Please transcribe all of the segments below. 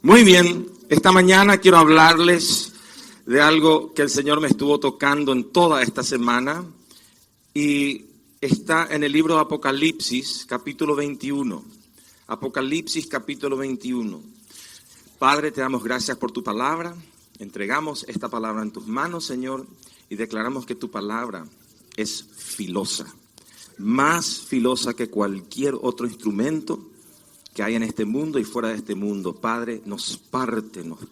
Muy bien, esta mañana quiero hablarles de algo que el Señor me estuvo tocando en toda esta semana y está en el libro de Apocalipsis, capítulo 21. Apocalipsis, capítulo 21. Padre, te damos gracias por tu palabra. Entregamos esta palabra en tus manos, Señor, y declaramos que tu palabra es filosa, más filosa que cualquier otro instrumento que hay en este mundo y fuera de este mundo. Padre, nos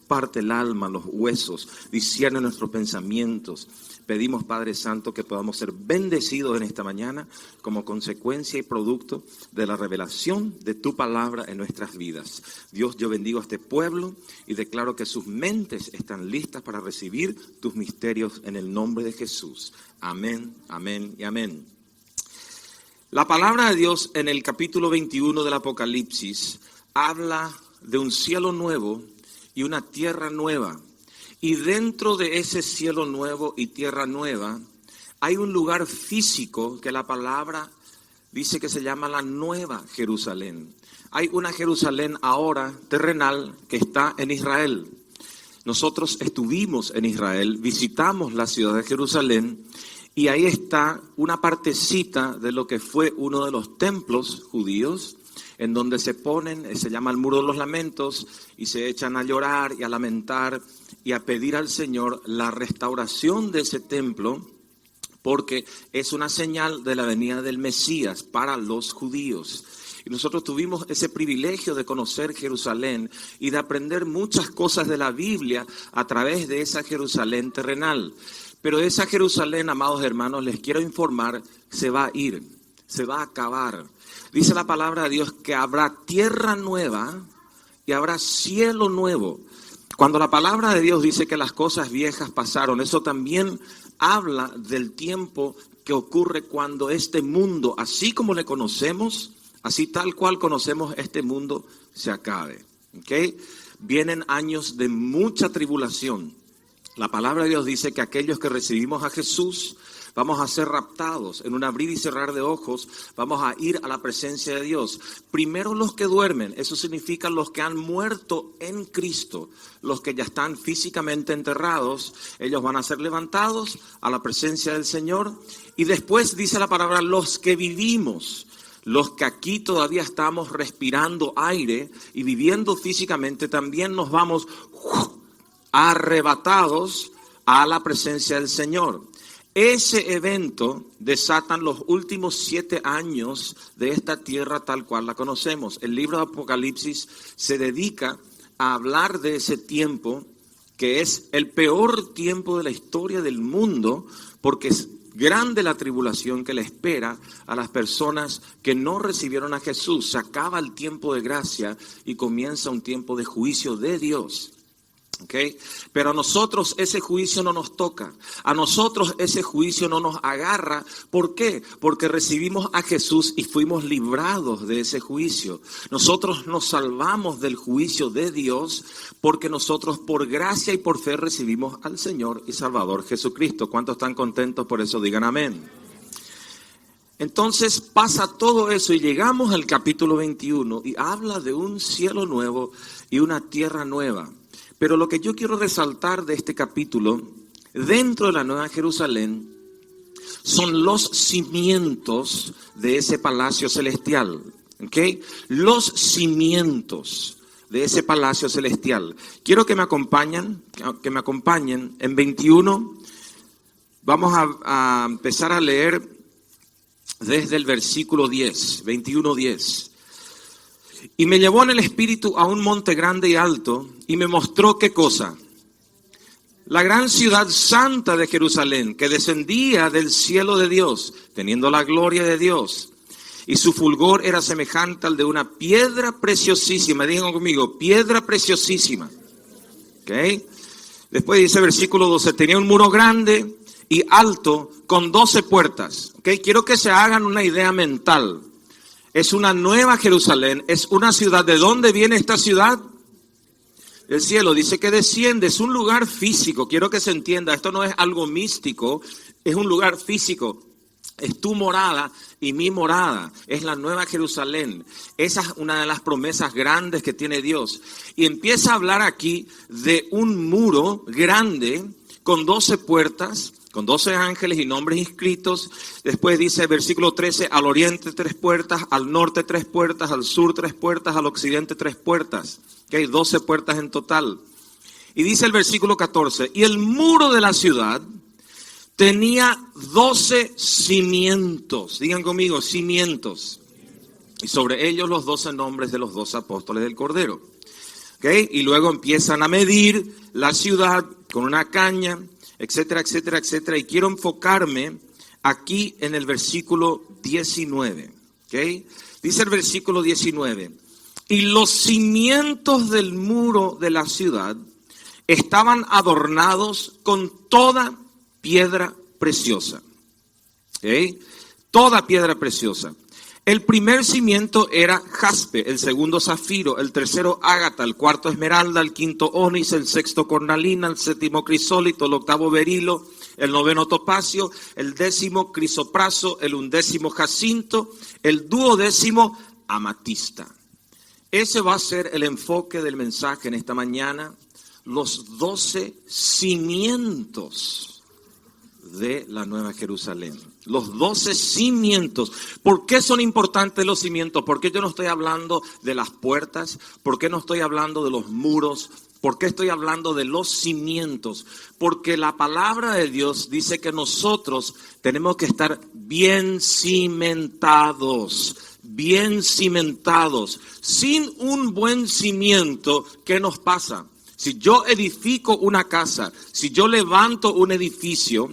parte el alma, los huesos, discierne nuestros pensamientos. Pedimos, Padre Santo, que podamos ser bendecidos en esta mañana como consecuencia y producto de la revelación de tu palabra en nuestras vidas. Dios, yo bendigo a este pueblo y declaro que sus mentes están listas para recibir tus misterios en el nombre de Jesús. Amén, amén y amén. La palabra de Dios en el capítulo 21 del Apocalipsis habla de un cielo nuevo y una tierra nueva. Y dentro de ese cielo nuevo y tierra nueva hay un lugar físico que la palabra dice que se llama la Nueva Jerusalén. Hay una Jerusalén ahora terrenal que está en Israel. Nosotros estuvimos en Israel, visitamos la ciudad de Jerusalén. Y ahí está una partecita de lo que fue uno de los templos judíos, en donde se llama el Muro de los Lamentos, y se echan a llorar y a lamentar y a pedir al Señor la restauración de ese templo, porque es una señal de la venida del Mesías para los judíos. Y nosotros tuvimos ese privilegio de conocer Jerusalén y de aprender muchas cosas de la Biblia a través de esa Jerusalén terrenal. Pero esa Jerusalén, amados hermanos, les quiero informar, se va a ir, se va a acabar. Dice la palabra de Dios que habrá tierra nueva y habrá cielo nuevo. Cuando la palabra de Dios dice que las cosas viejas pasaron, eso también habla del tiempo que ocurre cuando este mundo, así como le conocemos, así tal cual conocemos este mundo, se acabe. ¿Okay? Vienen años de mucha tribulación. La palabra de Dios dice que aquellos que recibimos a Jesús vamos a ser raptados. En un abrir y cerrar de ojos vamos a ir a la presencia de Dios. Primero los que duermen, eso significa los que han muerto en Cristo. Los que ya están físicamente enterrados, ellos van a ser levantados a la presencia del Señor. Y después dice la palabra, los que vivimos. Los que aquí todavía estamos respirando aire y viviendo físicamente, también nos vamos arrebatados a la presencia del Señor. Ese evento desatan los últimos 7 años de esta tierra tal cual la conocemos. El libro de Apocalipsis se dedica a hablar de ese tiempo, que es el peor tiempo de la historia del mundo, porque es grande la tribulación que le espera a las personas que no recibieron a Jesús. Se acaba el tiempo de gracia y comienza un tiempo de juicio de Dios. Okay. Pero a nosotros ese juicio no nos toca, a nosotros ese juicio no nos agarra. ¿Por qué? Porque recibimos a Jesús y fuimos librados de ese juicio. Nosotros nos salvamos del juicio de Dios porque nosotros por gracia y por fe recibimos al Señor y Salvador Jesucristo. ¿Cuántos están contentos por eso? Digan amén. Entonces pasa todo eso y llegamos al capítulo 21 y habla de un cielo nuevo y una tierra nueva. Pero lo que yo quiero resaltar de este capítulo, dentro de la Nueva Jerusalén, son los cimientos de ese palacio celestial. ¿Okay? Los cimientos de ese palacio celestial. Quiero que me acompañen en 21. Vamos a empezar a leer desde el versículo 10, 21:10. Y me llevó en el espíritu a un monte grande y alto, y me mostró ¿qué cosa? La gran ciudad santa de Jerusalén, que descendía del cielo de Dios, teniendo la gloria de Dios. Y su fulgor era semejante al de una piedra preciosísima. Digan conmigo, piedra preciosísima. ¿Okay? Después dice versículo 12, tenía un muro grande y alto con 12 puertas. ¿Okay? Quiero que se hagan una idea mental. Es una nueva Jerusalén, es una ciudad. ¿De dónde viene esta ciudad? Del cielo. Dice que desciende, es un lugar físico. Quiero que se entienda, esto no es algo místico, es un lugar físico. Es tu morada y mi morada. Es la nueva Jerusalén. Esa es una de las promesas grandes que tiene Dios. Y empieza a hablar aquí de un muro grande con 12 puertas, con 12 ángeles y nombres inscritos. Después dice, versículo 13, al oriente 3 puertas, al norte 3 puertas, al sur 3 puertas, al occidente 3 puertas. Que hay 12 puertas en total. Y dice el versículo 14, y el muro de la ciudad tenía 12 cimientos. Digan conmigo, cimientos. Y sobre ellos los 12 nombres de los 12 apóstoles del Cordero. ¿Okay? Y luego empiezan a medir la ciudad con una caña, etcétera, etcétera, etcétera. Y quiero enfocarme aquí en el versículo 19. ¿Okay? Dice el versículo 19. Y los cimientos del muro de la ciudad estaban adornados con toda piedra preciosa. ¿Okay? Toda piedra preciosa. El primer cimiento era jaspe, el segundo zafiro, el tercero ágata, el cuarto esmeralda, el quinto onis, el sexto cornalina, el séptimo crisólito, el octavo berilo, el noveno topacio, el décimo crisopraso, el undécimo jacinto, el duodécimo amatista. Ese va a ser el enfoque del mensaje en esta mañana, los 12 cimientos de la Nueva Jerusalén. Los 12 cimientos. ¿Por qué son importantes los cimientos? ¿Por qué yo no estoy hablando de las puertas? ¿Por qué no estoy hablando de los muros? ¿Por qué estoy hablando de los cimientos? Porque la palabra de Dios dice que nosotros tenemos que estar bien cimentados. Bien cimentados. Sin un buen cimiento, ¿qué nos pasa? Si yo edifico una casa, si yo levanto un edificio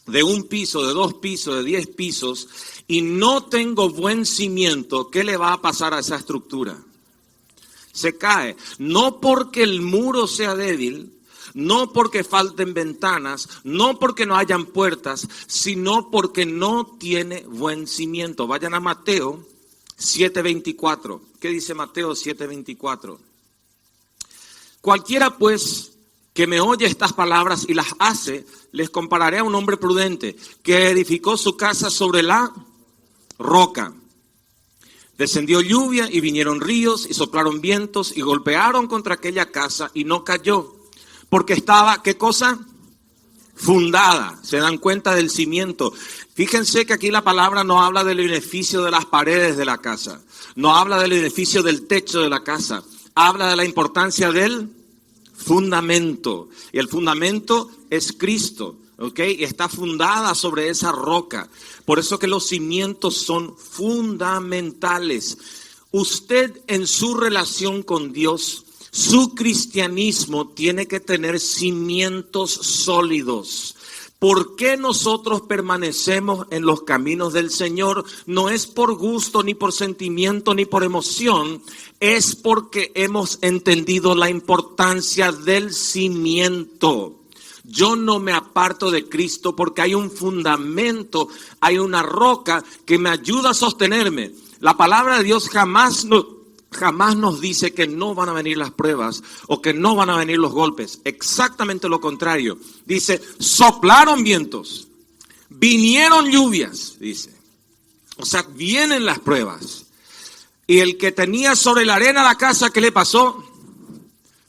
de 1 piso, de 2 pisos, de 10 pisos, y no tengo buen cimiento, ¿qué le va a pasar a esa estructura? Se cae. No porque el muro sea débil, no porque falten ventanas, no porque no hayan puertas, sino porque no tiene buen cimiento. Vayan a Mateo 7:24. ¿Qué dice Mateo 7:24? Cualquiera pues que me oye estas palabras y las hace, les compararé a un hombre prudente que edificó su casa sobre la roca. Descendió lluvia y vinieron ríos y soplaron vientos y golpearon contra aquella casa y no cayó, porque estaba, ¿qué cosa? Fundada. Se dan cuenta del cimiento. Fíjense que aquí la palabra no habla del beneficio de las paredes de la casa, no habla del beneficio del techo de la casa, habla de la importancia del fundamento. Y el fundamento es Cristo, ¿ok? Y está fundada sobre esa roca. Por eso que los cimientos son fundamentales. Usted en su relación con Dios, su cristianismo tiene que tener cimientos sólidos. ¿Por qué nosotros permanecemos en los caminos del Señor? No es por gusto, ni por sentimiento, ni por emoción. Es porque hemos entendido la importancia del cimiento. Yo no me aparto de Cristo porque hay un fundamento, hay una roca que me ayuda a sostenerme. La palabra de Dios jamás nos dice que no van a venir las pruebas o que no van a venir los golpes. Exactamente lo contrario. Dice, soplaron vientos, vinieron lluvias, dice. O sea, vienen las pruebas. Y el que tenía sobre la arena la casa, ¿qué le pasó?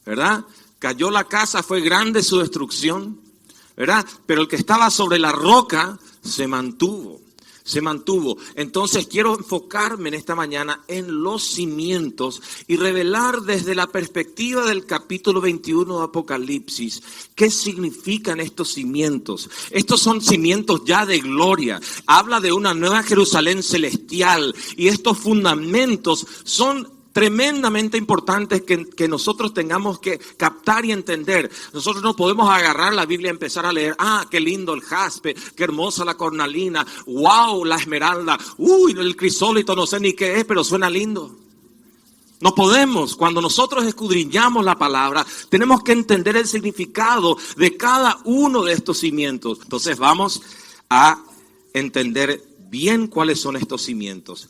¿Verdad? Cayó la casa, fue grande su destrucción, ¿verdad? Pero el que estaba sobre la roca se mantuvo. Entonces quiero enfocarme en esta mañana en los cimientos y revelar desde la perspectiva del capítulo 21 de Apocalipsis qué significan estos cimientos. Estos son cimientos ya de gloria. Habla de una nueva Jerusalén celestial y estos fundamentos son tremendamente importantes que nosotros tengamos que captar y entender. Nosotros no podemos agarrar la Biblia y empezar a leer, qué lindo el jaspe, qué hermosa la cornalina, wow, la esmeralda, el crisólito no sé ni qué es, pero suena lindo. No podemos, cuando nosotros escudriñamos la palabra, tenemos que entender el significado de cada uno de estos cimientos. Entonces vamos a entender bien cuáles son estos cimientos.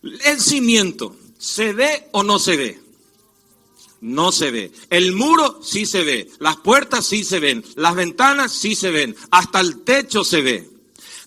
El cimiento, ¿se ve o no se ve? No se ve. El muro sí se ve. Las puertas sí se ven. Las ventanas sí se ven. Hasta el techo se ve.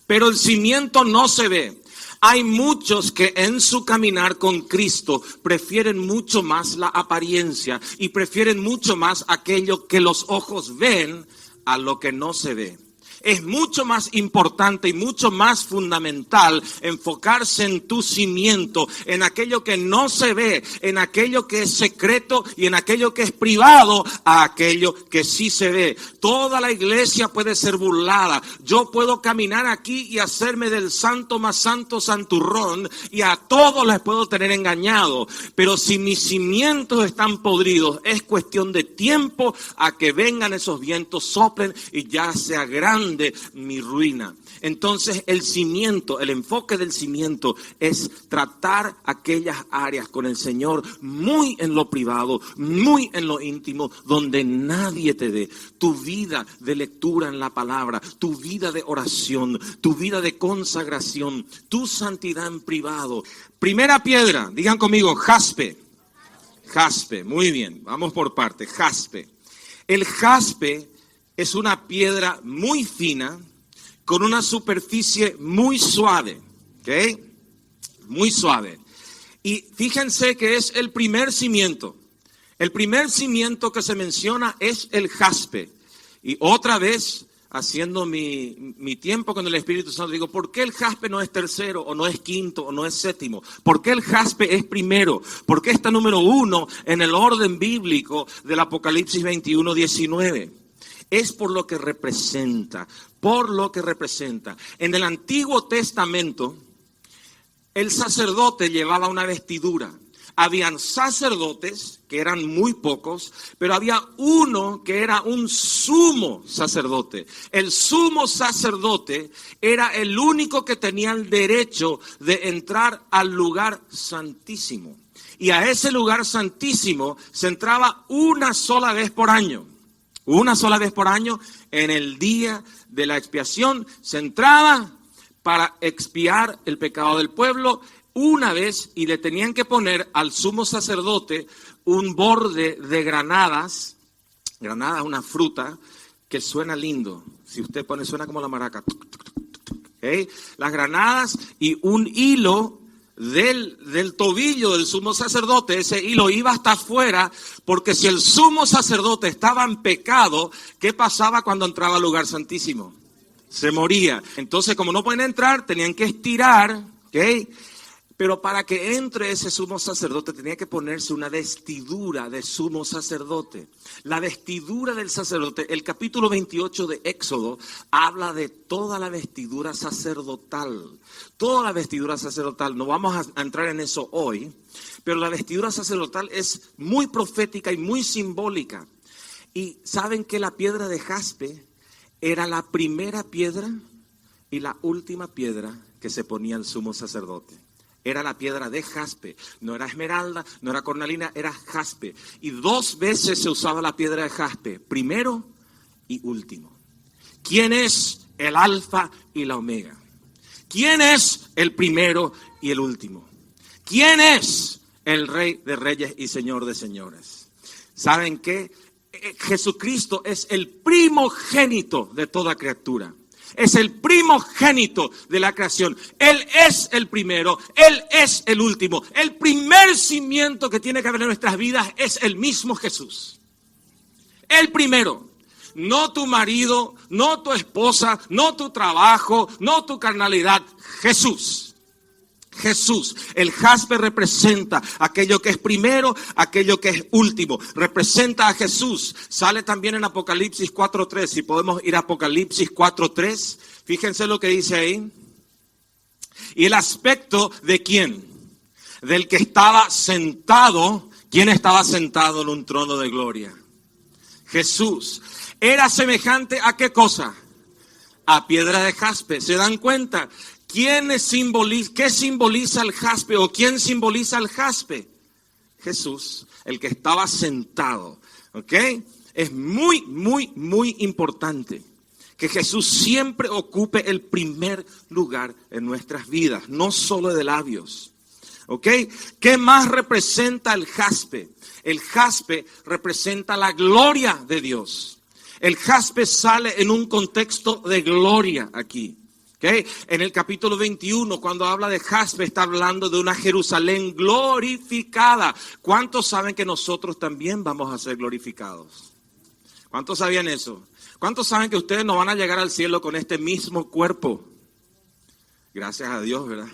pero el cimiento no se ve. Hay muchos que en su caminar con Cristo prefieren mucho más la apariencia y prefieren mucho más aquello que los ojos ven a lo que no se ve. Es mucho más importante y mucho más fundamental enfocarse en tu cimiento, en aquello que no se ve, en aquello que es secreto y en aquello que es privado, a aquello que sí se ve. Toda la iglesia puede ser burlada. Yo puedo caminar aquí y hacerme del santo más santo santurrón y a todos les puedo tener engañado. Pero si mis cimientos están podridos, es cuestión de tiempo a que vengan esos vientos, soplen y ya sea grande mi ruina. Entonces el cimiento, el enfoque del cimiento es tratar aquellas áreas con el Señor muy en lo privado, muy en lo íntimo, donde nadie te ve. Tu vida de lectura en la palabra, tu vida de oración, tu vida de consagración, tu santidad en privado. Primera piedra, digan conmigo, jaspe. Jaspe, muy bien, vamos por parte, jaspe. El jaspe es una piedra muy fina con una superficie muy suave, ¿ok? Muy suave. Y fíjense que es el primer cimiento. El primer cimiento que se menciona es el jaspe. Y otra vez, haciendo mi tiempo con el Espíritu Santo, digo, ¿por qué el jaspe no es tercero, o no es quinto, o no es séptimo? ¿Por qué el jaspe es primero? ¿Por qué está número 1 en el orden bíblico del Apocalipsis 21:19? Es por lo que representa, por lo que representa. En el Antiguo Testamento, el sacerdote llevaba una vestidura. Habían sacerdotes, que eran muy pocos, pero había uno que era un sumo sacerdote. El sumo sacerdote era el único que tenía el derecho de entrar al lugar santísimo. Y a ese lugar santísimo se entraba una sola vez por año. Una sola vez por año, en el día de la expiación, se entraba para expiar el pecado del pueblo una vez, y le tenían que poner al sumo sacerdote un borde de granadas. Granadas, una fruta que suena lindo. Si usted pone, suena como la maraca. ¿Okay? Las granadas y un hilo del tobillo del sumo sacerdote. Ese hilo iba hasta afuera, porque si el sumo sacerdote estaba en pecado, ¿qué pasaba cuando entraba al lugar santísimo? Se moría. Entonces, como no pueden entrar, tenían que estirar, ¿ok? Pero para que entre ese sumo sacerdote tenía que ponerse una vestidura de sumo sacerdote. La vestidura del sacerdote, el capítulo 28 de Éxodo, habla de toda la vestidura sacerdotal. Toda la vestidura sacerdotal, no vamos a entrar en eso hoy, pero la vestidura sacerdotal es muy profética y muy simbólica. Y saben que la piedra de jaspe era la primera piedra y la última piedra que se ponía el sumo sacerdote. Era la piedra de jaspe, no era esmeralda, no era cornalina, era jaspe. Y 2 veces se usaba la piedra de jaspe, primero y último. ¿Quién es el alfa y la omega? ¿Quién es el primero y el último? ¿Quién es el rey de reyes y señor de señores? ¿Saben qué? Jesucristo es el primogénito de toda criatura. Es el primogénito de la creación. Él es el primero, Él es el último. El primer cimiento que tiene que haber en nuestras vidas es el mismo Jesús. El primero. No tu marido, no tu esposa, no tu trabajo, no tu carnalidad. Jesús. Jesús. El jaspe representa aquello que es primero, aquello que es último. Representa a Jesús. Sale también en Apocalipsis 4:3. Si podemos ir a Apocalipsis 4:3. Fíjense lo que dice ahí. Y el aspecto de quién? Del que estaba sentado. ¿Quién estaba sentado en un trono de gloria? Jesús. Era semejante a qué cosa? A piedra de jaspe. ¿Se dan cuenta? ¿Qué simboliza el jaspe o quién simboliza el jaspe? Jesús, el que estaba sentado. ¿Ok? Es muy, muy, muy importante que Jesús siempre ocupe el primer lugar en nuestras vidas, no solo de labios. ¿Ok? ¿Qué más representa el jaspe? El jaspe representa la gloria de Dios. El jaspe sale en un contexto de gloria aquí. ¿Okay? En el capítulo 21, cuando habla de jaspe, está hablando de una Jerusalén glorificada. ¿Cuántos saben que nosotros también vamos a ser glorificados? ¿Cuántos sabían eso? ¿Cuántos saben que ustedes no van a llegar al cielo con este mismo cuerpo? Gracias a Dios, ¿verdad?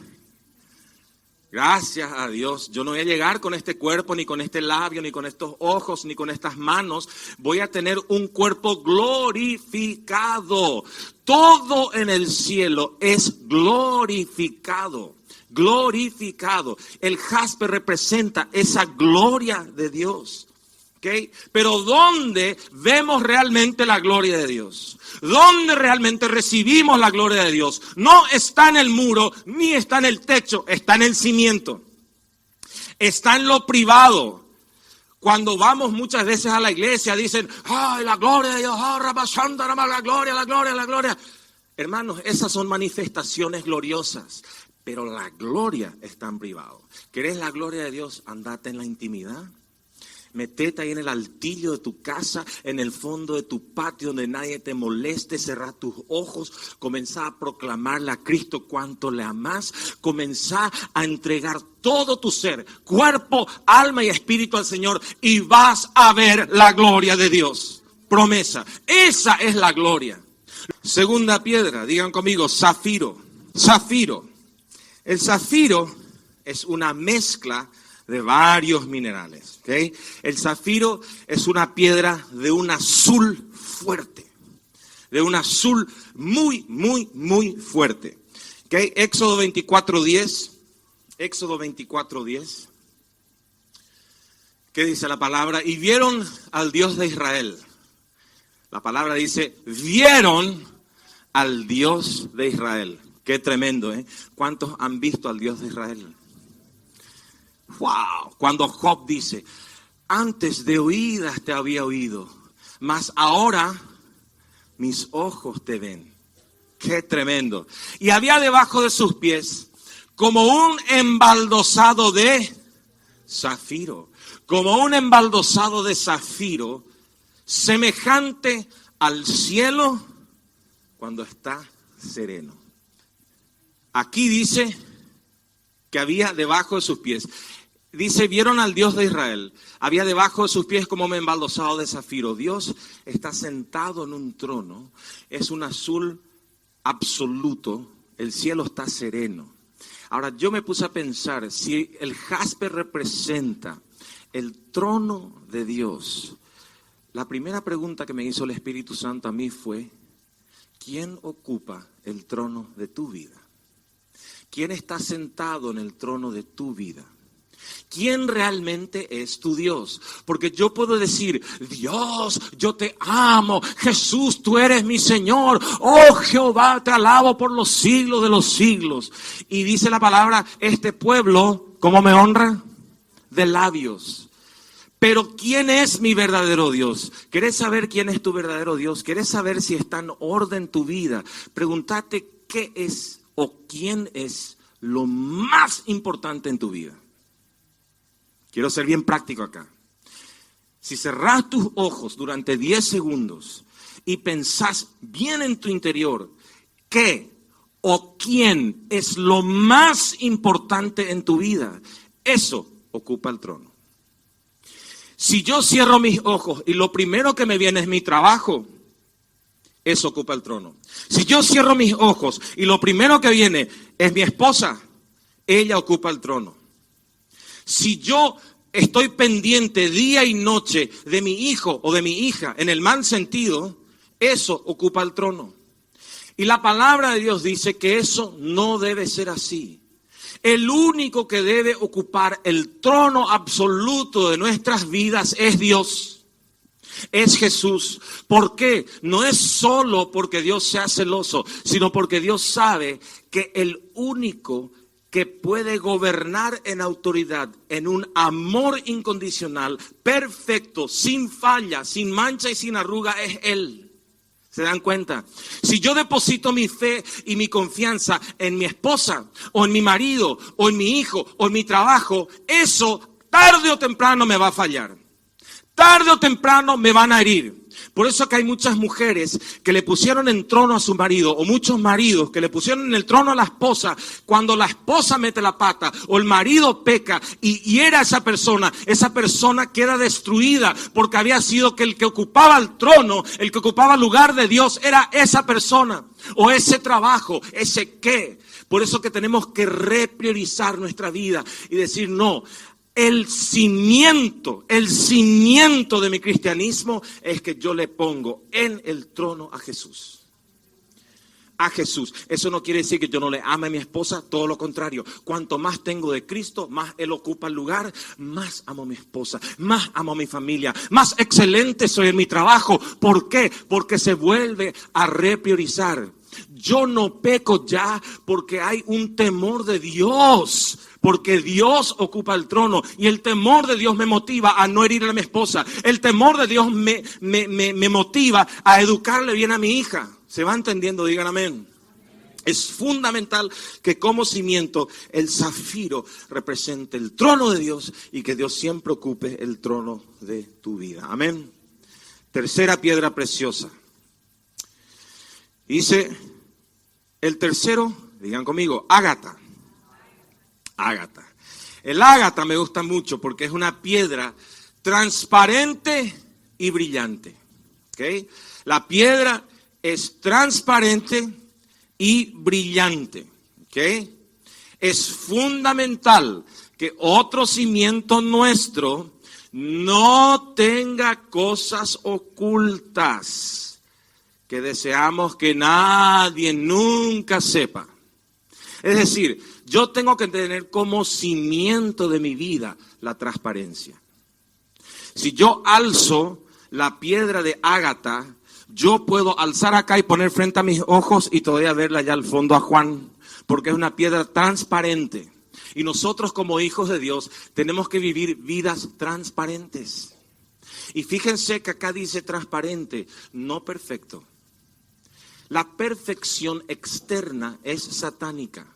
Gracias a Dios. Yo no voy a llegar con este cuerpo, ni con este labio, ni con estos ojos, ni con estas manos. Voy a tener un cuerpo glorificado. Todo en el cielo es glorificado. Glorificado. El jaspe representa esa gloria de Dios. ¿Okay? Pero ¿dónde vemos realmente la gloria de Dios? ¿Dónde realmente recibimos la gloria de Dios? No está en el muro, ni está en el techo, está en el cimiento. Está en lo privado. Cuando vamos muchas veces a la iglesia dicen, ¡ay, la gloria de Dios! ¡Oh, la gloria, la gloria, la gloria! Hermanos, esas son manifestaciones gloriosas, pero la gloria está en privado. ¿Querés la gloria de Dios? Andate en la intimidad. Metete ahí en el altillo de tu casa, en el fondo de tu patio donde nadie te moleste, cerrá tus ojos, comenzá a proclamarle a Cristo cuánto le amás, comenzá a entregar todo tu ser, cuerpo, alma y espíritu al Señor y vas a ver la gloria de Dios. Promesa, esa es la gloria. Segunda piedra, digan conmigo, zafiro. Zafiro. El zafiro es una mezcla de varios minerales. ¿Okay? El zafiro es una piedra de un azul fuerte, de un azul muy, muy, muy fuerte. ¿Okay? Éxodo 24:10. Éxodo 24:10. ¿Qué dice la palabra? Y vieron al Dios de Israel. La palabra dice, vieron al Dios de Israel. Qué tremendo, ¿eh? ¿Cuántos han visto al Dios de Israel? Wow, cuando Job dice, antes de oídas te había oído, mas ahora mis ojos te ven. Qué tremendo. Y había debajo de sus pies como un embaldosado de zafiro, como un embaldosado de zafiro, semejante al cielo cuando está sereno. Aquí dice que había debajo de sus pies. Dice, vieron al Dios de Israel. Había debajo de sus pies como un embaldosado de zafiro. Dios está sentado en un trono. Es un azul absoluto. El cielo está sereno. Ahora, yo me puse a pensar, si el jaspe representa el trono de Dios, la primera pregunta que me hizo el Espíritu Santo a mí fue, ¿quién ocupa el trono de tu vida? ¿Quién está sentado en el trono de tu vida? ¿Quién realmente es tu Dios? Porque yo puedo decir, Dios, yo te amo, Jesús, tú eres mi Señor, oh Jehová, te alabo por los siglos de los siglos. Y dice la palabra, este pueblo, ¿cómo me honra? De labios. Pero ¿quién es mi verdadero Dios? ¿Querés saber quién es tu verdadero Dios? ¿Querés saber si está en orden tu vida? Pregúntate qué es o quién es lo más importante en tu vida. Quiero ser bien práctico acá. Si cerrás tus ojos durante 10 segundos y pensás bien en tu interior, ¿qué o quién es lo más importante en tu vida? Eso ocupa el trono. Si yo cierro mis ojos y lo primero que me viene es mi trabajo, eso ocupa el trono. Si yo cierro mis ojos y lo primero que viene es mi esposa, ella ocupa el trono. Si yo estoy pendiente día y noche de mi hijo o de mi hija, en el mal sentido, eso ocupa el trono. Y la palabra de Dios dice que eso no debe ser así. El único que debe ocupar el trono absoluto de nuestras vidas es Dios. Es Jesús. ¿Por qué? No es solo porque Dios sea celoso, sino porque Dios sabe que el único que puede gobernar en autoridad, en un amor incondicional, perfecto, sin falla, sin mancha y sin arruga, es Él. ¿Se dan cuenta? Si yo deposito mi fe y mi confianza en mi esposa, o en mi marido, o en mi hijo, o en mi trabajo, eso tarde o temprano me va a fallar. Tarde o temprano me van a herir. Por eso que hay muchas mujeres que le pusieron en trono a su marido, o muchos maridos que le pusieron en el trono a la esposa. Cuando la esposa mete la pata o el marido peca y hiera a esa persona queda destruida, porque había sido que el que ocupaba el trono, el que ocupaba el lugar de Dios era esa persona o ese trabajo, ese qué. Por eso que tenemos que repriorizar nuestra vida y decir no. El cimiento de mi cristianismo es que yo le pongo en el trono a Jesús. A Jesús. Eso no quiere decir que yo no le ame a mi esposa, todo lo contrario. Cuanto más tengo de Cristo, más Él ocupa el lugar, más amo a mi esposa, más amo a mi familia, más excelente soy en mi trabajo. ¿Por qué? Porque se vuelve a repriorizar. Yo no peco ya porque hay un temor de Dios. Porque Dios ocupa el trono y el temor de Dios me motiva a no herir a mi esposa. El temor de Dios me motiva a educarle bien a mi hija. ¿Se va entendiendo? Digan amén. Es fundamental que como cimiento el zafiro represente el trono de Dios y que Dios siempre ocupe el trono de tu vida. Amén. Tercera piedra preciosa. Dice el tercero, digan conmigo, ágata. Ágata. El ágata me gusta mucho porque es una piedra transparente y brillante. ¿Okay? La piedra es transparente y brillante. ¿Okay? Es fundamental que otro cimiento nuestro no tenga cosas ocultas que deseamos que nadie nunca sepa. Es decir, yo tengo que tener como cimiento de mi vida la transparencia. Si yo alzo la piedra de ágata, yo puedo alzar acá y poner frente a mis ojos y todavía verla allá al fondo a Juan, porque es una piedra transparente. Y nosotros como hijos de Dios tenemos que vivir vidas transparentes. Y fíjense que acá dice transparente, no perfecto. La perfección externa es satánica.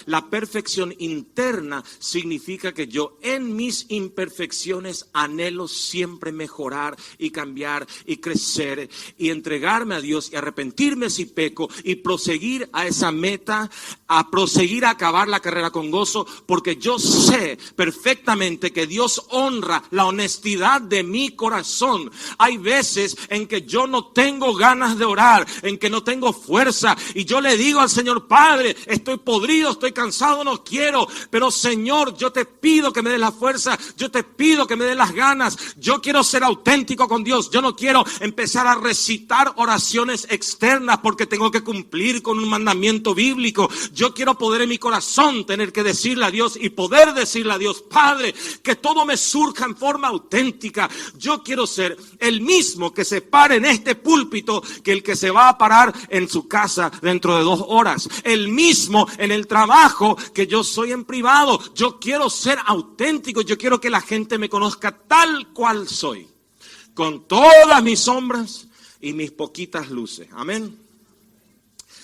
La perfección interna significa que yo en mis imperfecciones anhelo siempre mejorar y cambiar y crecer y entregarme a Dios y arrepentirme si peco y proseguir a esa meta, a proseguir a acabar la carrera con gozo, porque yo sé perfectamente que Dios honra la honestidad de mi corazón. Hay veces en que yo no tengo ganas de orar, en que no tengo fuerza y yo le digo al Señor, Padre, estoy podrido, estoy cansado, no quiero, pero Señor, yo te pido que me des la fuerza, yo te pido que me des las ganas, yo quiero ser auténtico con Dios, yo no quiero empezar a recitar oraciones externas porque tengo que cumplir con un mandamiento bíblico, yo quiero poder en mi corazón tener que decirle a Dios y poder decirle a Dios, Padre, que todo me surja en forma auténtica, yo quiero ser el mismo que se pare en este púlpito que el que se va a parar en su casa dentro de 2 horas, el mismo en el trabajo que yo soy en privado. Yo quiero ser auténtico, yo quiero que la gente me conozca tal cual soy, con todas mis sombras y mis poquitas luces. Amén.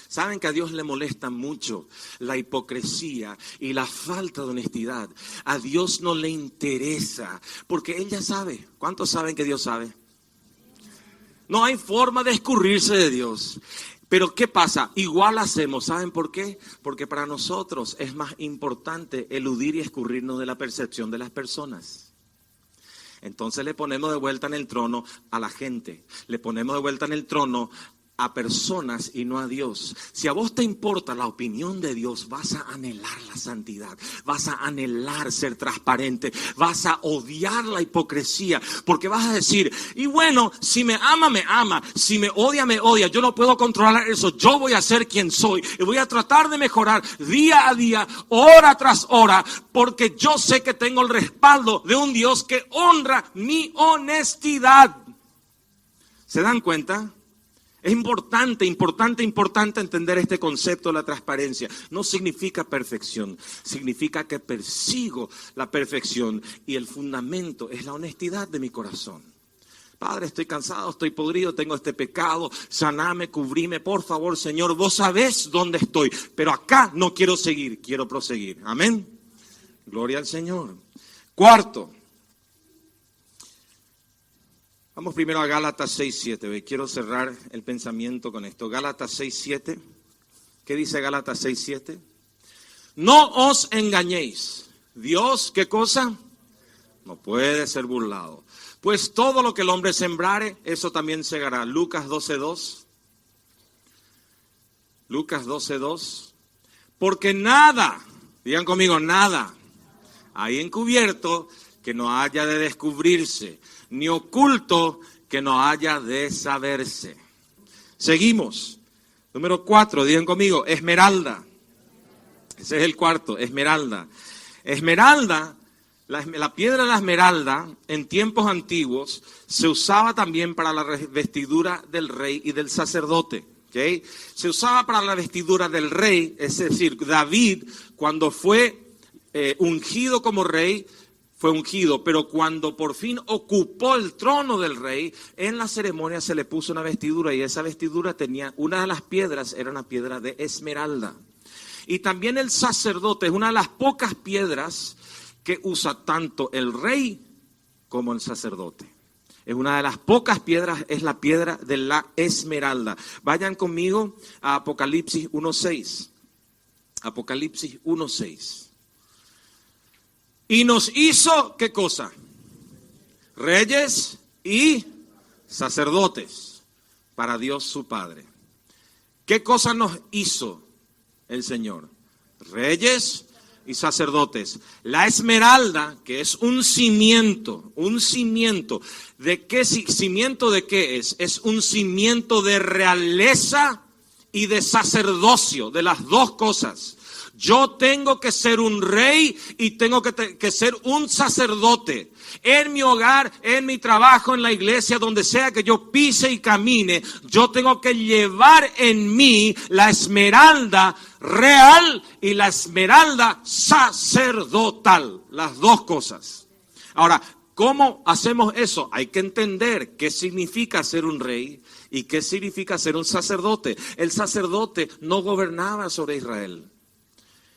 Saben que a Dios le molesta mucho la hipocresía y la falta de honestidad. A Dios no le interesa, porque Él ya sabe. ¿Cuántos saben que Dios sabe? No hay forma de escurrirse de Dios. Pero ¿qué pasa? Igual hacemos. ¿Saben por qué? Porque para nosotros es más importante eludir y escurrirnos de la percepción de las personas. Entonces le ponemos de vuelta en el trono a la gente. Le ponemos de vuelta en el trono a personas y no a Dios. Si a vos te importa la opinión de Dios, vas a anhelar la santidad, vas a anhelar ser transparente, vas a odiar la hipocresía, porque vas a decir, y bueno, si me ama, me ama, si me odia, yo no puedo controlar eso, yo voy a ser quien soy, y voy a tratar de mejorar día a día, hora tras hora, porque yo sé que tengo el respaldo de un Dios que honra mi honestidad. ¿Se dan cuenta? Es importante entender este concepto de la transparencia. No significa perfección, significa que persigo la perfección y el fundamento es la honestidad de mi corazón. Padre, estoy cansado, estoy podrido, tengo este pecado, saname, cubrime, por favor, Señor, vos sabés dónde estoy, pero acá no quiero seguir, quiero proseguir. Amén. Gloria al Señor. Cuarto. Vamos primero a Gálatas 6:7. Quiero cerrar el pensamiento con esto. Gálatas 6:7. ¿Qué dice Gálatas 6:7? No os engañéis. Dios, ¿qué cosa? No puede ser burlado. Pues todo lo que el hombre sembrare, eso también segará. Lucas 12:2. Lucas 12:2. Porque nada, digan conmigo, nada hay encubierto que no haya de descubrirse, ni oculto que no haya de saberse. Seguimos. Número 4, digan conmigo, esmeralda. Ese es el cuarto, esmeralda. Esmeralda, la piedra de la esmeralda en tiempos antiguos se usaba también para la vestidura del rey y del sacerdote. ¿Okay? Se usaba para la vestidura del rey, es decir, David cuando fue ungido como rey, fue ungido, pero cuando por fin ocupó el trono del rey, en la ceremonia se le puso una vestidura y esa vestidura tenía, una de las piedras era una piedra de esmeralda. Y también el sacerdote es una de las pocas piedras que usa tanto el rey como el sacerdote. Es una de las pocas piedras, es la piedra de la esmeralda. Vayan conmigo a Apocalipsis 1:6. Apocalipsis 1:6. Y nos hizo, ¿qué cosa? Reyes y sacerdotes para Dios su Padre. ¿Qué cosa nos hizo el Señor? Reyes y sacerdotes. La esmeralda, que es un cimiento. ¿De qué cimiento de qué es? Es un cimiento de realeza y de sacerdocio, de las dos cosas. Yo tengo que ser un rey y tengo que ser un sacerdote. En mi hogar, en mi trabajo, en la iglesia, donde sea que yo pise y camine, yo tengo que llevar en mí la esmeralda real y la esmeralda sacerdotal. Las dos cosas. Ahora, ¿cómo hacemos eso? Hay que entender qué significa ser un rey y qué significa ser un sacerdote. El sacerdote no gobernaba sobre Israel.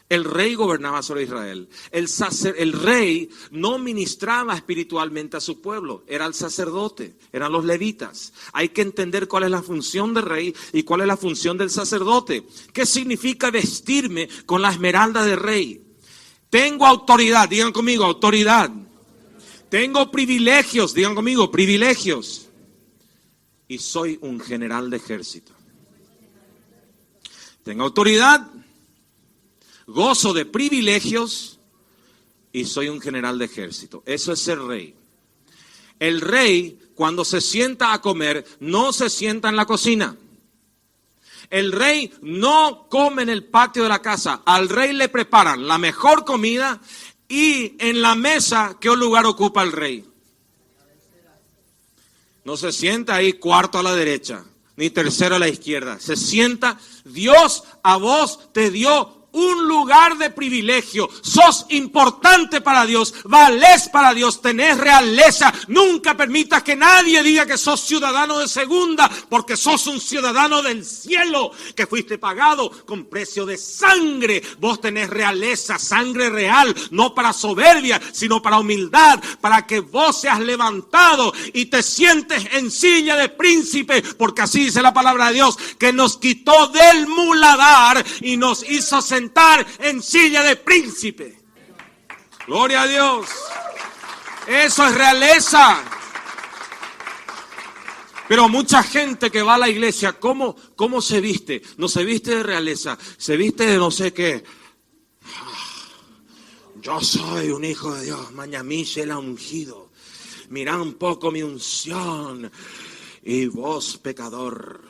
El rey gobernaba sobre Israel. El rey no ministraba espiritualmente a su pueblo. Era el sacerdote, eran los levitas. Hay que entender cuál es la función del rey y cuál es la función del sacerdote. ¿Qué significa vestirme con la esmeralda de rey? Tengo autoridad, digan conmigo, autoridad. Tengo privilegios, digan conmigo, privilegios. Y soy un general de ejército. Tengo autoridad. Gozo de privilegios y soy un general de ejército. Eso es ser rey. El rey, cuando se sienta a comer, no se sienta en la cocina. El rey no come en el patio de la casa. Al rey le preparan la mejor comida y en la mesa, ¿qué lugar ocupa el rey? No se sienta ahí cuarto a la derecha, ni tercero a la izquierda. Se sienta, Dios a vos te dio un lugar de privilegio. Sos importante para Dios, valés para Dios, tenés realeza. Nunca permitas que nadie diga que sos ciudadano de segunda, porque sos un ciudadano del cielo, que fuiste pagado con precio de sangre. Vos tenés realeza, sangre real, no para soberbia, sino para humildad, para que vos seas levantado y te sientes en silla de príncipe, porque así dice la palabra de Dios, que nos quitó del muladar y nos hizo sentar en silla de príncipe. Gloria a Dios. Eso es realeza. Pero mucha gente que va a la iglesia, ¿cómo se viste? No se viste de realeza, se viste de no sé qué. Yo soy un hijo de Dios, Mañamí el ungido. Mirá un poco mi unción. Y vos, pecador.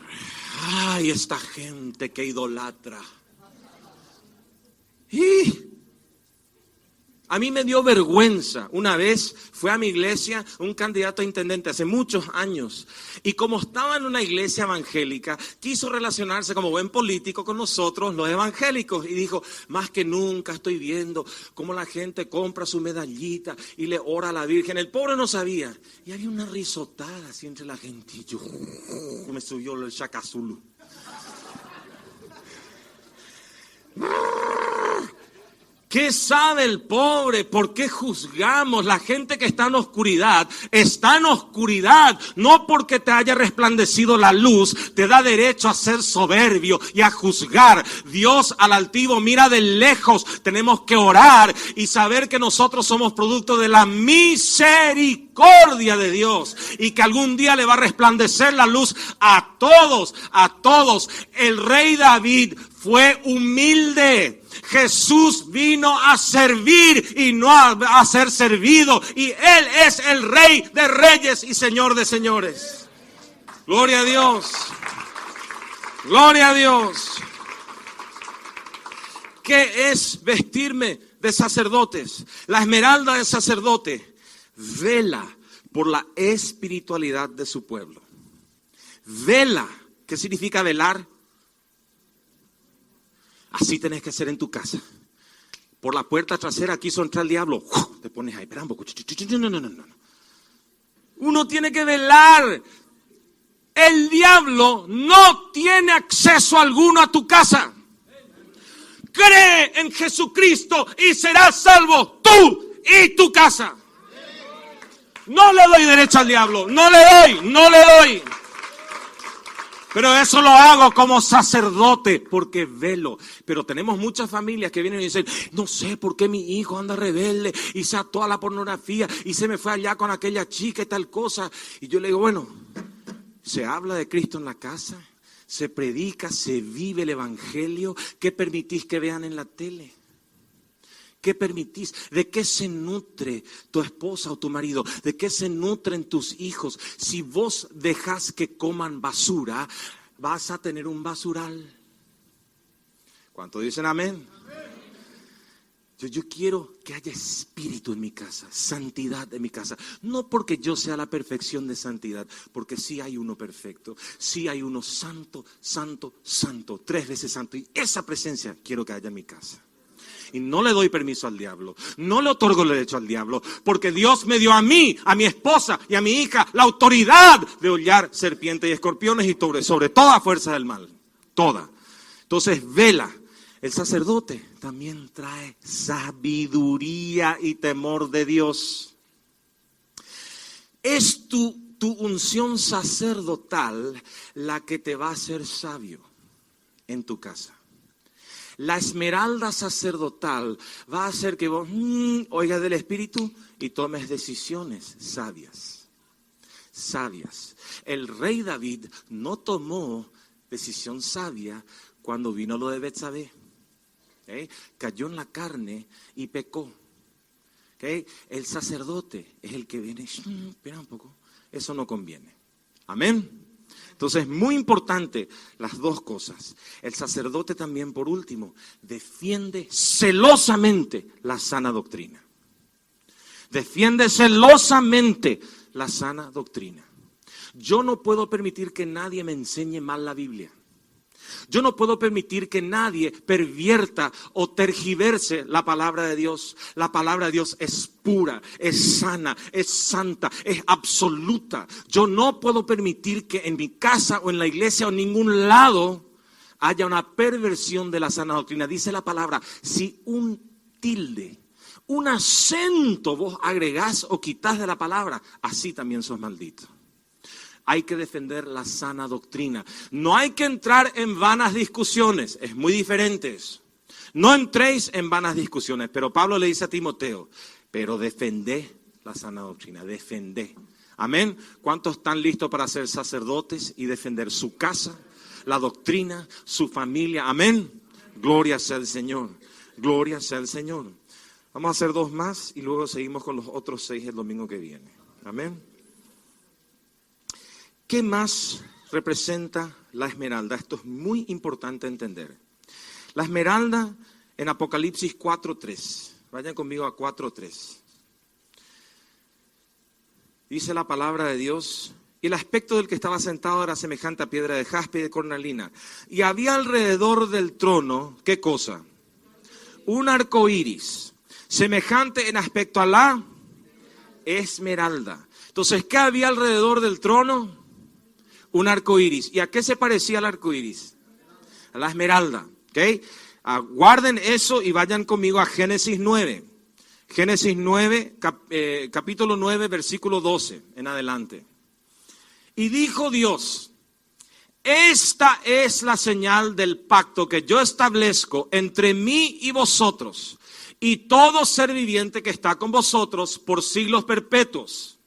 Ay, esta gente que idolatra. Y a mí me dio vergüenza. Una vez fue a mi iglesia un candidato a intendente hace muchos años. Y como estaba en una iglesia evangélica, quiso relacionarse como buen político con nosotros, los evangélicos. Y dijo, más que nunca estoy viendo cómo la gente compra su medallita y le ora a la Virgen. El pobre no sabía. Y había una risotada así entre la gente. Y yo, me subió el chacazulu. ¿Qué sabe el pobre? ¿Por qué juzgamos? La gente que está en oscuridad, no porque te haya resplandecido la luz, te da derecho a ser soberbio y a juzgar. Dios al altivo mira de lejos. Tenemos que orar y saber que nosotros somos producto de la misericordia de Dios y que algún día le va a resplandecer la luz a todos, a todos. El rey David fue humilde. Jesús vino a servir y no a ser servido. Y Él es el Rey de reyes y Señor de señores. Gloria a Dios. Gloria a Dios. ¿Qué es vestirme de sacerdotes? La esmeralda del sacerdote vela por la espiritualidad de su pueblo. Vela. ¿Qué significa velar? Así tenés que hacer en tu casa. Por la puerta trasera quiso entrar el diablo. Te pones ahí, espera un poco. No. Uno tiene que velar. El diablo no tiene acceso alguno a tu casa. Cree en Jesucristo y serás salvo tú y tu casa. No le doy derecho al diablo. No le doy. Pero eso lo hago como sacerdote porque velo. Pero tenemos muchas familias que vienen y dicen, no sé por qué mi hijo anda rebelde y se ató a la pornografía y se me fue allá con aquella chica y tal cosa. Y yo le digo, bueno, se habla de Cristo en la casa, se predica, se vive el evangelio. ¿Qué permitís que vean en la tele? ¿Qué permitís? ¿De qué se nutre tu esposa o tu marido? ¿De qué se nutren tus hijos? Si vos dejás que coman basura, vas a tener un basural. ¿Cuántos dicen amén? Yo quiero que haya espíritu en mi casa, santidad en mi casa. No porque yo sea la perfección de santidad, porque sí hay uno perfecto, sí hay uno santo, 3 veces santo. Y esa presencia quiero que haya en mi casa. Y no le doy permiso al diablo, no le otorgo el derecho al diablo, porque Dios me dio a mí, a mi esposa y a mi hija la autoridad de hollar serpientes y escorpiones y sobre toda fuerza del mal, toda. Entonces vela. El sacerdote también trae sabiduría y temor de Dios. Es tu unción sacerdotal la que te va a hacer sabio en tu casa. La esmeralda sacerdotal va a hacer que vos oigas del Espíritu y tomes decisiones sabias. Sabias. El rey David no tomó decisión sabia cuando vino lo de Betsabé. Cayó en la carne y pecó. El sacerdote es el que viene. Espera un poco. Eso no conviene. Amén. Entonces, muy importante las dos cosas. El sacerdote también, por último, defiende celosamente la sana doctrina. Defiende celosamente la sana doctrina. Yo no puedo permitir que nadie me enseñe mal la Biblia. Yo no puedo permitir que nadie pervierta o tergiverse la palabra de Dios. La palabra de Dios es pura, es sana, es santa, es absoluta. Yo no puedo permitir que en mi casa o en la iglesia o en ningún lado haya una perversión de la sana doctrina. Dice la palabra, si un tilde, un acento vos agregás o quitas de la palabra, así también sos maldito. Hay que defender la sana doctrina. No hay que entrar en vanas discusiones. Es muy diferente eso. No entréis en vanas discusiones. Pero Pablo le dice a Timoteo, pero defendé la sana doctrina. Defendé. Amén. ¿Cuántos están listos para ser sacerdotes y defender su casa, la doctrina, su familia? Amén. Gloria sea el Señor. Gloria sea el Señor. Vamos a hacer 2 más y luego seguimos con los otros 6 el domingo que viene. Amén. ¿Qué más representa la esmeralda? Esto es muy importante entender. La esmeralda en Apocalipsis 4:3. Vayan conmigo a 4:3. Dice la palabra de Dios, y el aspecto del que estaba sentado era semejante a piedra de jaspe y de cornalina. Y había alrededor del trono, ¿qué cosa? Un arco iris, semejante en aspecto a la esmeralda. Entonces, ¿qué había alrededor del trono? Un arco iris. ¿Y a qué se parecía el arco iris? A la esmeralda. ¿Okay? Guarden eso y vayan conmigo a Génesis 9. Génesis 9, capítulo 9, versículo 12 en adelante. Y dijo Dios: esta es la señal del pacto que yo establezco entre mí y vosotros y todo ser viviente que está con vosotros por siglos perpetuos.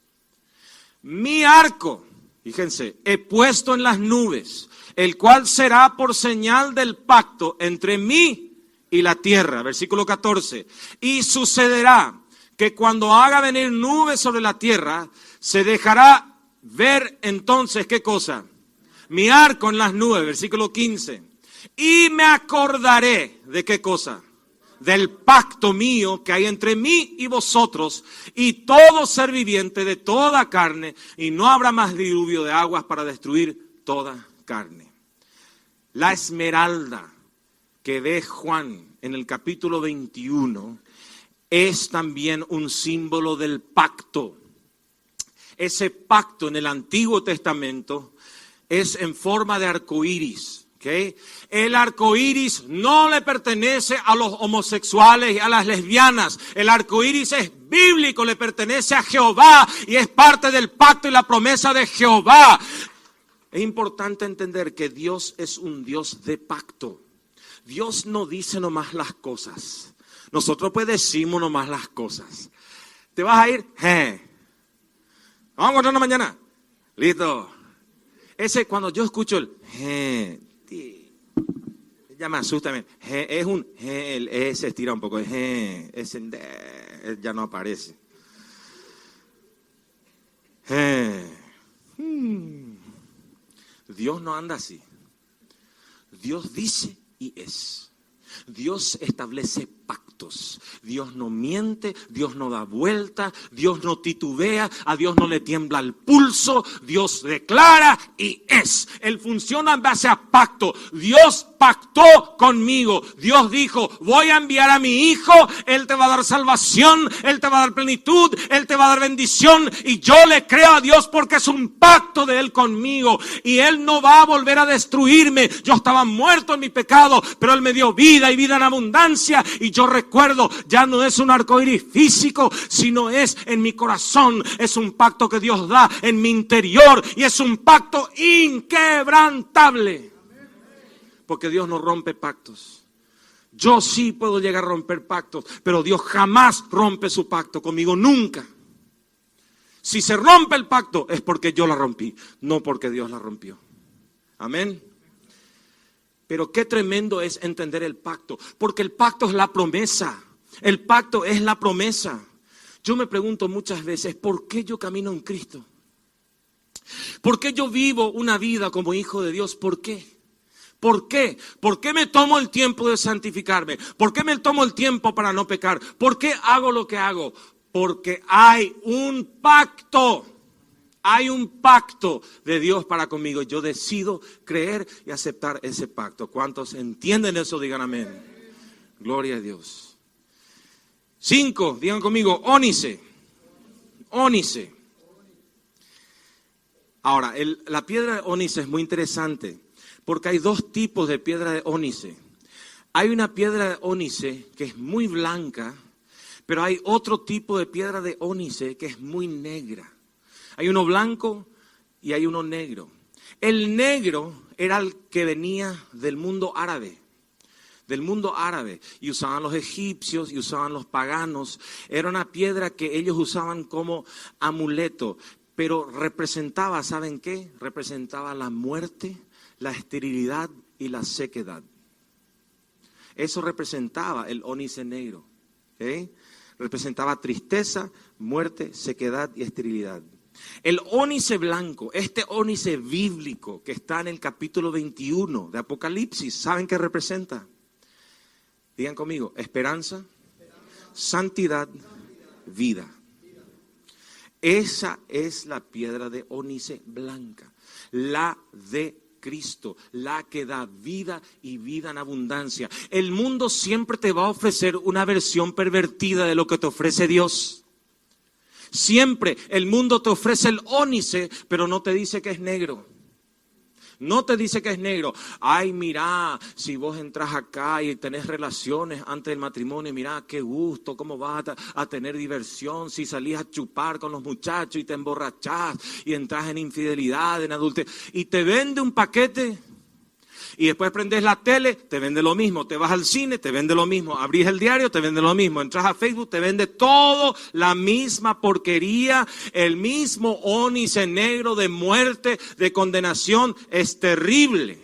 Mi arco, fíjense, he puesto en las nubes, el cual será por señal del pacto entre mí y la tierra. Versículo 14. Y sucederá que cuando haga venir nubes sobre la tierra, se dejará ver entonces, ¿qué cosa? Mi arco en las nubes. Versículo 15. Y me acordaré de qué cosa? Del pacto mío que hay entre mí y vosotros y todo ser viviente de toda carne, y no habrá más diluvio de aguas para destruir toda carne. La esmeralda que ve Juan en el capítulo 21 es también un símbolo del pacto. Ese pacto en el Antiguo Testamento es en forma de arcoíris. ¿Okay? El arco iris no le pertenece a los homosexuales y a las lesbianas. El arco iris es bíblico, le pertenece a Jehová y es parte del pacto y la promesa de Jehová. Es importante entender que Dios es un Dios de pacto. Dios no dice nomás las cosas. Nosotros pues decimos nomás las cosas. ¿Te vas a ir? Vamos a encontrarnos mañana. Listo. Ese cuando yo escucho el ya me asusta. Es un el E se estira un poco. Ese ya no aparece. Dios no anda así. Dios dice y es. Dios establece pactos. Dios no miente, Dios no da vuelta, Dios no titubea, a Dios no le tiembla el pulso, Dios declara y es. Él funciona en base a pacto. Dios pactó conmigo. Dios dijo: voy a enviar a mi hijo, Él te va a dar salvación, Él te va a dar plenitud, Él te va a dar bendición, y yo le creo a Dios porque es un pacto de Él conmigo, y Él no va a volver a destruirme. Yo estaba muerto en mi pecado, pero Él me dio vida y vida en abundancia, y yo recuerdo, ya no es un arcoíris físico, sino es en mi corazón. Es un pacto que Dios da en mi interior, y es un pacto inquebrantable. Porque Dios no rompe pactos. Yo sí puedo llegar a romper pactos, pero Dios jamás rompe su pacto conmigo, nunca. Si se rompe el pacto es porque yo la rompí, no porque Dios la rompió. Amén. Pero qué tremendo es entender el pacto, porque el pacto es la promesa. El pacto es la promesa. Yo me pregunto muchas veces, ¿por qué yo camino en Cristo? ¿Por qué yo vivo una vida como hijo de Dios? ¿Por qué? ¿Por qué? ¿Por qué me tomo el tiempo de santificarme? ¿Por qué me tomo el tiempo para no pecar? ¿Por qué hago lo que hago? Porque hay un pacto. Hay un pacto de Dios para conmigo. Yo decido creer y aceptar ese pacto. ¿Cuántos entienden eso? Digan amén. Gloria a Dios. 5, digan conmigo, ónice. Ónice. Ahora, la piedra de ónice es muy interesante, porque hay dos tipos de piedra de ónice. Hay una piedra de ónice que es muy blanca, pero hay otro tipo de piedra de ónice que es muy negra. Hay uno blanco y hay uno negro. El negro era el que venía del mundo árabe. Del mundo árabe. Y usaban los egipcios y usaban los paganos. Era una piedra que ellos usaban como amuleto. Pero representaba, ¿saben qué? Representaba la muerte, la esterilidad y la sequedad. Eso representaba el ónice negro. ¿Okay? Representaba tristeza, muerte, sequedad y esterilidad. El ónice blanco, este ónice bíblico que está en el capítulo 21 de Apocalipsis, ¿saben qué representa? Digan conmigo, esperanza, santidad, vida. Esa es la piedra de ónice blanca, la de Cristo, la que da vida y vida en abundancia. El mundo siempre te va a ofrecer una versión pervertida de lo que te ofrece Dios. Siempre el mundo te ofrece el ónice, pero no te dice que es negro. No te dice que es negro. Ay, mira, si vos entras acá y tenés relaciones antes del matrimonio, mira, qué gusto, cómo vas a tener diversión si salís a chupar con los muchachos y te emborrachás y entras en infidelidad, en adulterio. Y te vende un paquete. Y después prendes la tele, te vende lo mismo. Te vas al cine, te vende lo mismo. Abrís el diario, te vende lo mismo. Entras a Facebook, te vende todo la misma porquería, el mismo ónice negro de muerte, de condenación. Es terrible.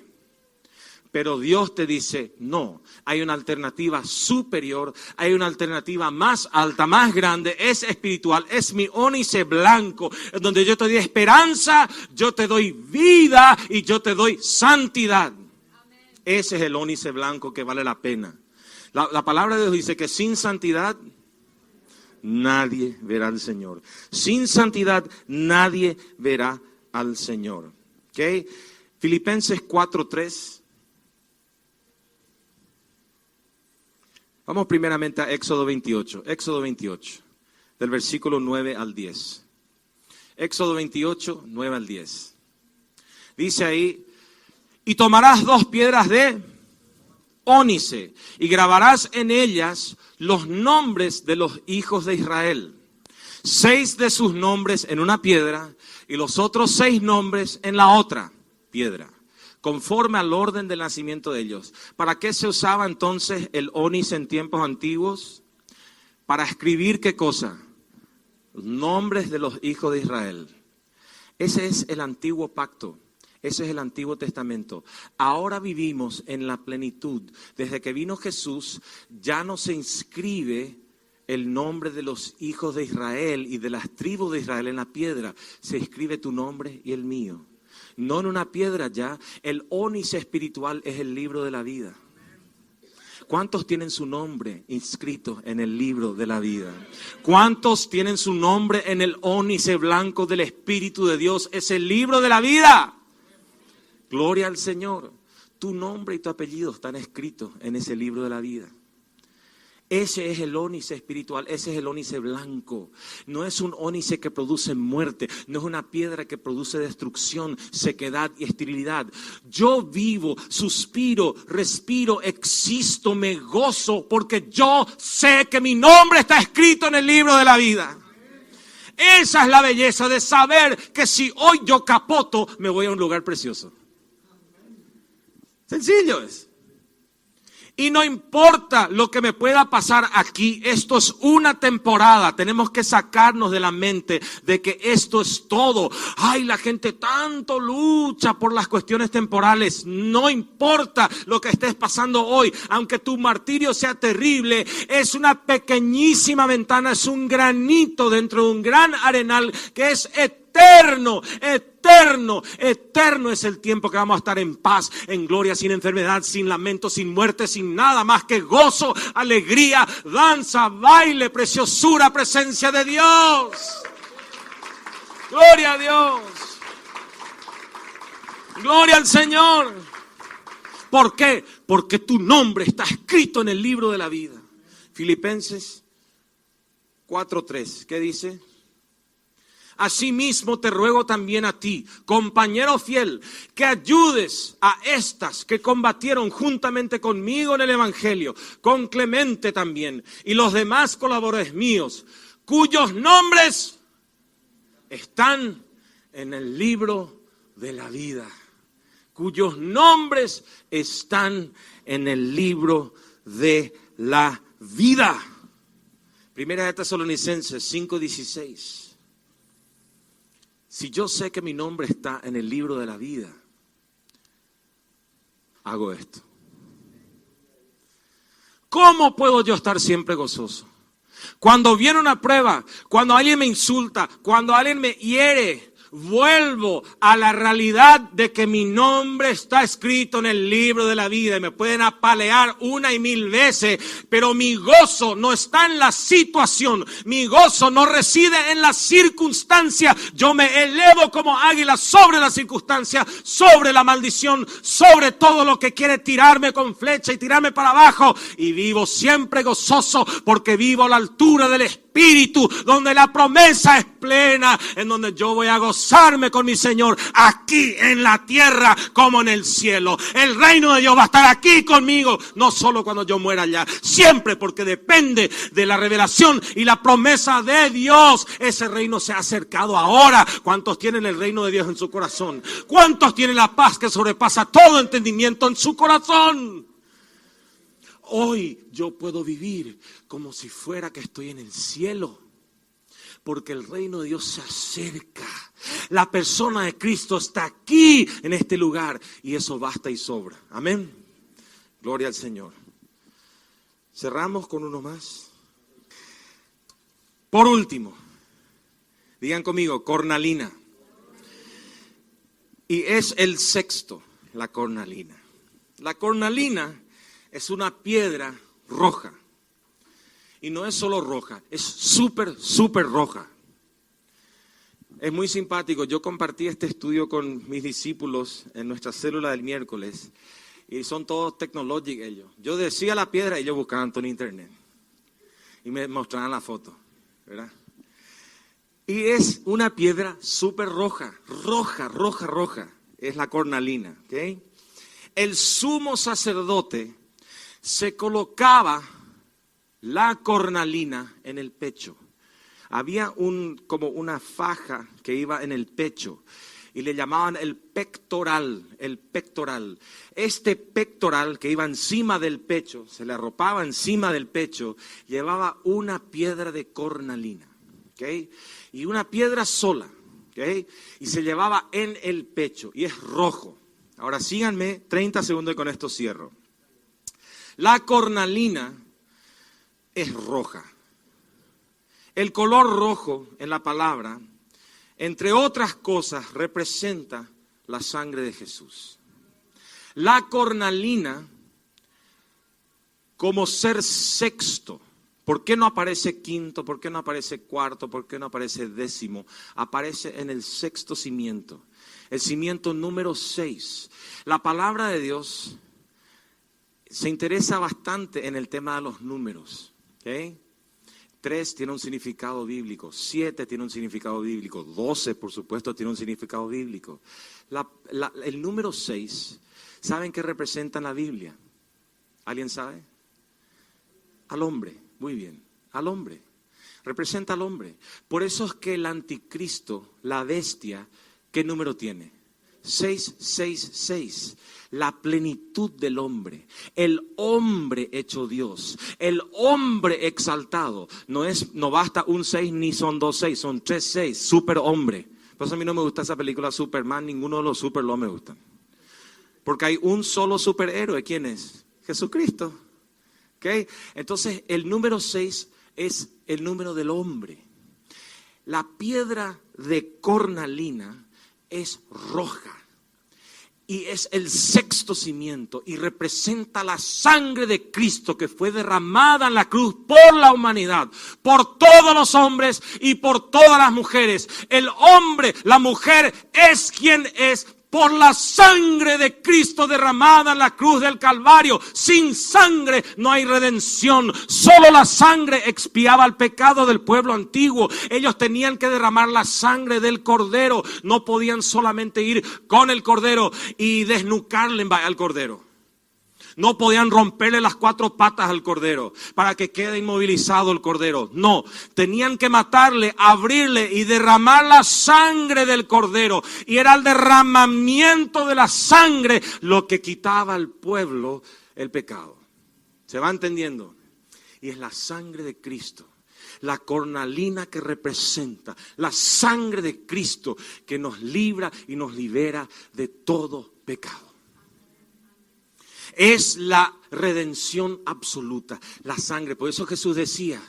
Pero Dios te dice, no, hay una alternativa superior, hay una alternativa más alta, más grande, es espiritual, es mi ónice blanco, en donde yo te doy esperanza, yo te doy vida y yo te doy santidad. Ese es el ónice blanco que vale la pena. La palabra de Dios dice que sin santidad nadie verá al Señor. Sin santidad nadie verá al Señor. ¿Okay? Filipenses 4:3. Vamos primeramente a Éxodo 28. Éxodo 28, del versículo 9 al 10. Éxodo 28, 9 al 10. Dice ahí: y tomarás 2 piedras de ónice y grabarás en ellas los nombres de los hijos de Israel. 6 de sus nombres en una piedra y los otros 6 nombres en la otra piedra, conforme al orden del nacimiento de ellos. ¿Para qué se usaba entonces el ónice en tiempos antiguos? Para escribir ¿qué cosa? Los nombres de los hijos de Israel. Ese es el antiguo pacto. Ese es el Antiguo Testamento. Ahora vivimos en la plenitud. Desde que vino Jesús, ya no se inscribe el nombre de los hijos de Israel y de las tribus de Israel en la piedra. Se escribe tu nombre y el mío. No en una piedra ya. El ónice espiritual es el libro de la vida. ¿Cuántos tienen su nombre inscrito en el libro de la vida? ¿Cuántos tienen su nombre en el ónice blanco del Espíritu de Dios? Es el libro de la vida. Gloria al Señor. Tu nombre y tu apellido están escritos en ese libro de la vida. Ese es el ónice espiritual, ese es el ónice blanco. No es un ónice que produce muerte, no es una piedra que produce destrucción, sequedad y esterilidad. Yo vivo, suspiro, respiro, existo, me gozo, porque yo sé que mi nombre está escrito en el libro de la vida. Esa es la belleza de saber que si hoy yo capoto, me voy a un lugar precioso. Sencillo es. Y no importa lo que me pueda pasar aquí, esto es una temporada. Tenemos que sacarnos de la mente de que esto es todo. Ay, la gente tanto lucha por las cuestiones temporales. No importa lo que estés pasando hoy, aunque tu martirio sea terrible, es una pequeñísima ventana, es un granito dentro de un gran arenal que es eterno, eterno, eterno es el tiempo que vamos a estar en paz, en gloria, sin enfermedad, sin lamento, sin muerte, sin nada más que gozo, alegría, danza, baile, preciosura, presencia de Dios. Gloria a Dios. Gloria al Señor. ¿Por qué? Porque tu nombre está escrito en el libro de la vida. Filipenses 4:3, ¿qué dice? Asimismo te ruego también a ti, compañero fiel, que ayudes a estas que combatieron juntamente conmigo en el Evangelio, con Clemente también, y los demás colaboradores míos, cuyos nombres están en el libro de la vida. Cuyos nombres están en el libro de la vida. Primera de Tesalonicenses 5:16. Si yo sé que mi nombre está en el libro de la vida, hago esto. ¿Cómo puedo yo estar siempre gozoso? Cuando viene una prueba, cuando alguien me insulta, cuando alguien me hiere, vuelvo a la realidad de que mi nombre está escrito en el libro de la vida. Y me pueden apalear 1 y 1000 veces, pero mi gozo no está en la situación. Mi gozo no reside en la circunstancia. Yo me elevo como águila sobre la circunstancia, sobre la maldición, sobre todo lo que quiere tirarme con flecha y tirarme para abajo. Y vivo siempre gozoso porque vivo a la altura del Espíritu Espíritu, donde la promesa es plena, en donde yo voy a gozarme con mi Señor, aquí en la tierra como en el cielo. El reino de Dios va a estar aquí conmigo, no solo cuando yo muera allá, siempre, porque depende de la revelación y la promesa de Dios. Ese reino se ha acercado ahora. ¿Cuántos tienen el reino de Dios en su corazón? ¿Cuántos tienen la paz que sobrepasa todo entendimiento en su corazón? Hoy yo puedo vivir como si fuera que estoy en el cielo, porque el reino de Dios se acerca. La persona de Cristo está aquí en este lugar y eso basta y sobra. Amén. Gloria al Señor. Cerramos con uno más. Por último, digan conmigo, cornalina. Y es el sexto, la cornalina. La cornalina es una piedra roja. Y no es solo roja, es súper roja. Es muy simpático. Yo compartí este estudio con mis discípulos en nuestra célula del miércoles. Y son todos tecnológicos ellos. Yo decía la piedra y ellos buscaban todo en internet. Y me mostraban la foto, ¿verdad? Y es una piedra súper roja. Roja. Es la cornalina, ¿ok? El sumo sacerdote se colocaba la cornalina en el pecho. Había como una faja que iba en el pecho y le llamaban el pectoral. Este pectoral que iba encima del pecho, se le arropaba encima del pecho, llevaba una piedra de cornalina, ¿ok? Y una piedra sola, ¿ok? Y se llevaba en el pecho y es rojo. Ahora síganme 30 segundos y con esto cierro. La cornalina es roja. El color rojo en la palabra, entre otras cosas, representa la sangre de Jesús. La cornalina, como ser sexto, ¿por qué no aparece quinto? ¿Por qué no aparece cuarto? ¿Por qué no aparece décimo? Aparece en el sexto cimiento, el cimiento número 6. La palabra de Dios se interesa bastante en el tema de los números, ¿ok? 3 tiene un significado bíblico, 7 tiene un significado bíblico, 12 por supuesto tiene un significado bíblico. El número 6, ¿saben qué representa en la Biblia? ¿Alguien sabe? Al hombre, muy bien, al hombre. Representa al hombre. Por eso es que el anticristo, la bestia, ¿qué número tiene? 666, la plenitud del hombre, el hombre hecho Dios, el hombre exaltado. No basta un 6 ni son 2 6, son 3 6, super hombre. Por eso a mí no me gusta esa película Superman, ninguno de los superhéroes me gustan. Porque hay un solo superhéroe, ¿quién es? Jesucristo. ¿Okay? Entonces el número 6 es el número del hombre. La piedra de cornalina es roja y es el sexto cimiento y representa la sangre de Cristo que fue derramada en la cruz por la humanidad, por todos los hombres y por todas las mujeres. El hombre, la mujer es quien es por la sangre de Cristo derramada en la cruz del Calvario. Sin sangre no hay redención. Solo la sangre expiaba el pecado del pueblo antiguo. Ellos tenían que derramar la sangre del cordero. No podían solamente ir con el cordero y desnucarle al cordero. No podían romperle las 4 patas al cordero para que quede inmovilizado el cordero. No, tenían que matarle, abrirle y derramar la sangre del cordero. Y era el derramamiento de la sangre lo que quitaba al pueblo el pecado. ¿Se va entendiendo? Y es la sangre de Cristo, la cornalina que representa la sangre de Cristo que nos libra y nos libera de todo pecado. Es la redención absoluta, la sangre. Por eso Jesús decía,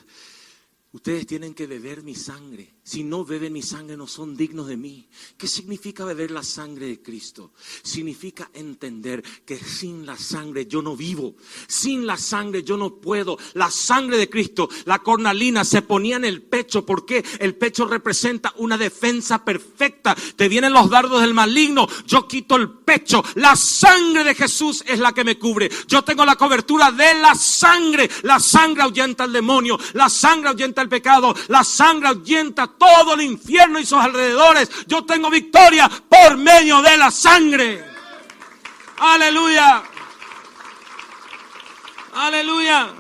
ustedes tienen que beber mi sangre. Si no beben mi sangre no son dignos de mí. ¿Qué significa beber la sangre de Cristo? Significa entender que sin la sangre yo no vivo. Sin la sangre yo no puedo. La sangre de Cristo, la cornalina se ponía en el pecho. ¿Por qué? El pecho representa una defensa perfecta. Te vienen los dardos del maligno, yo quito el pecho. La sangre de Jesús es la que me cubre. Yo tengo la cobertura de la sangre. La sangre ahuyenta al demonio. La sangre ahuyenta el pecado. La sangre ahuyenta todo el infierno y sus alrededores. Yo tengo victoria por medio de la sangre. Aleluya. Aleluya.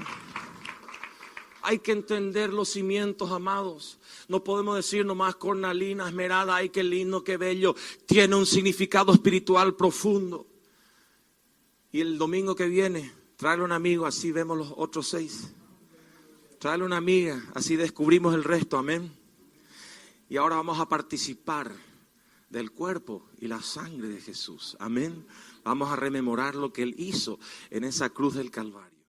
Hay que entender los cimientos, amados. No podemos decir nomás cornalina, esmeralda, ay qué lindo, qué bello. Tiene un significado espiritual profundo. Y el domingo que viene, tráele un amigo, así vemos los otros 6. Tráele una amiga, así descubrimos el resto, amén. Y ahora vamos a participar del cuerpo y la sangre de Jesús, amén. Vamos a rememorar lo que Él hizo en esa cruz del Calvario.